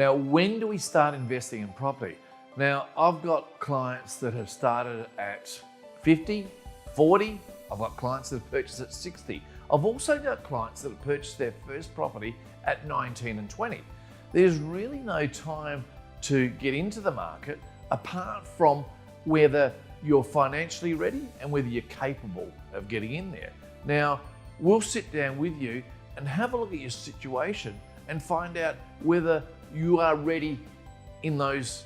Now, when do we start investing in property? Now, I've got clients that have started at 50, 40. I've got clients that have purchased at 60. I've also got clients that have purchased their first property at 19 and 20. There's really no time to get into the market apart from whether you're financially ready and whether you're capable of getting in there. Now, we'll sit down with you and have a look at your situation and find out whether you are ready in those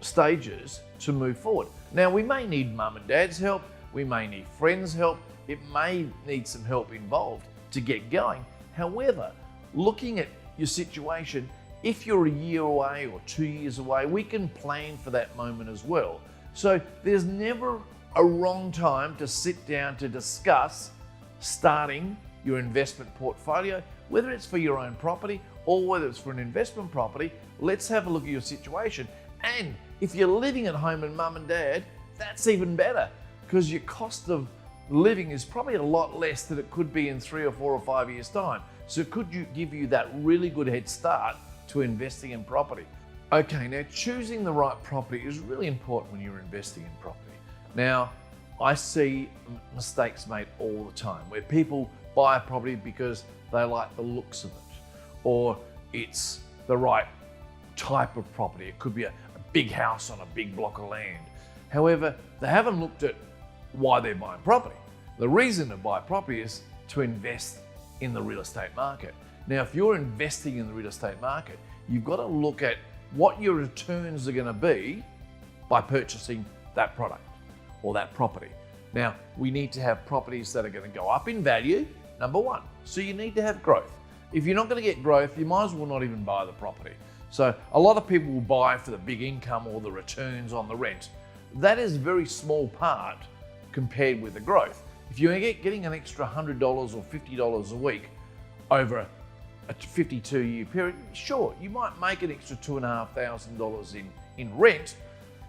stages to move forward. Now, we may need mum and dad's help, we may need friends' help, it may need some help involved to get going. However, looking at your situation, if you're a year away or 2 years away, we can plan for that moment as well. So there's never a wrong time to sit down to discuss starting your investment portfolio, whether it's for your own property or whether it's for an investment property. Let's have a look at your situation. And if you're living at home and mum and dad, that's even better, because your cost of living is probably a lot less than it could be in 3 or 4 or 5 years' time. So could you give you that really good head start to investing in property? Okay, now choosing the right property is really important when you're investing in property. Now, I see mistakes made all the time where people buy a property because they like the looks of it, or it's the right type of property. It could be a big house on a big block of land. However, they haven't looked at why they're buying property. The reason to buy property is to invest in the real estate market. Now, if you're investing in the real estate market, you've got to look at what your returns are going to be by purchasing that product or that property. Now, we need to have properties that are going to go up in value, number one. So you need to have growth. If you're not going to get growth, you might as well not even buy the property. So a lot of people will buy for the big income or the returns on the rent. That is a very small part compared with the growth. If you're getting an extra $100 or $50 a week over a 52-year period, sure, you might make an extra $2,500 in rent.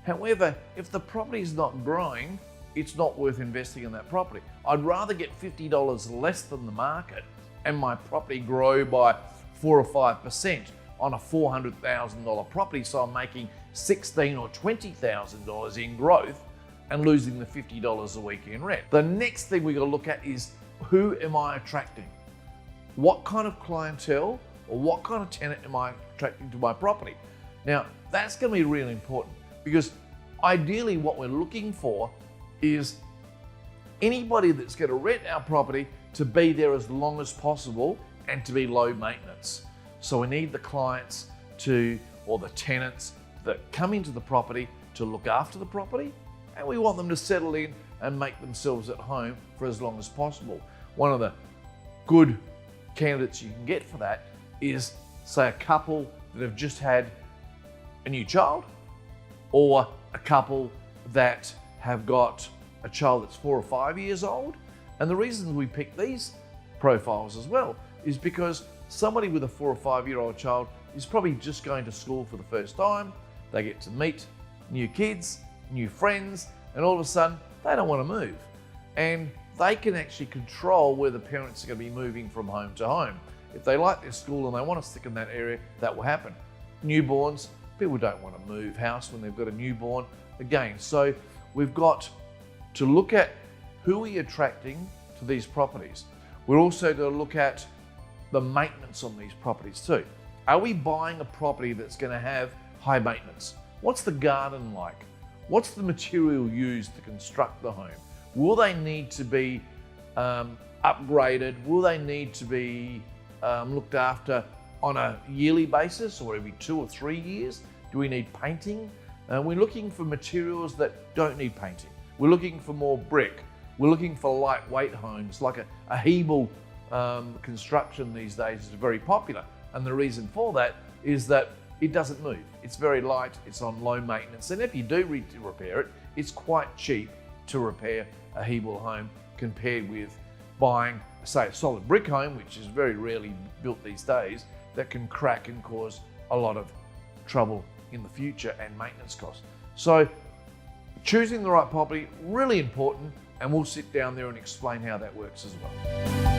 However, if the property is not growing, it's not worth investing in that property. I'd rather get $50 less than the market and my property grow by 4 or 5% on a $400,000 property, so I'm making $16,000 or $20,000 in growth and losing the $50 a week in rent. The next thing we got to look at is, who am I attracting? What kind of clientele or what kind of tenant am I attracting to my property? Now, that's going to be really important, because ideally what we're looking for is anybody that's going to rent our property to be there as long as possible and to be low maintenance. So we need the clients or the tenants that come into the property to look after the property, and we want them to settle in and make themselves at home for as long as possible. One of the good candidates you can get for that is, say, a couple that have just had a new child, or a couple that have got a child that's 4 or 5 years old. And the reason we pick these profiles as well is because somebody with a 4 or 5 year old child is probably just going to school for the first time. They get to meet new kids, new friends, and all of a sudden they don't want to move. And they can actually control where the parents are going to be moving from home to home. If they like their school and they want to stick in that area, that will happen. Newborns, people don't want to move house when they've got a newborn again. So we've got to look at who we're attracting to these properties. We're also going to look at the maintenance on these properties too. Are we buying a property that's going to have high maintenance? What's the garden like? What's the material used to construct the home? Will they need to be upgraded? Will they need to be looked after on a yearly basis or every 2 or 3 years? Do we need painting? We're looking for materials that don't need painting. We're looking for more brick. We're looking for lightweight homes, like a Hebel construction these days is very popular. And the reason for that is that it doesn't move. It's very light, it's on low maintenance. And if you do repair it, it's quite cheap to repair a Hebel home compared with buying, say, a solid brick home, which is very rarely built these days, that can crack and cause a lot of trouble in the future and maintenance costs. So choosing the right property, really important, and we'll sit down there and explain how that works as well.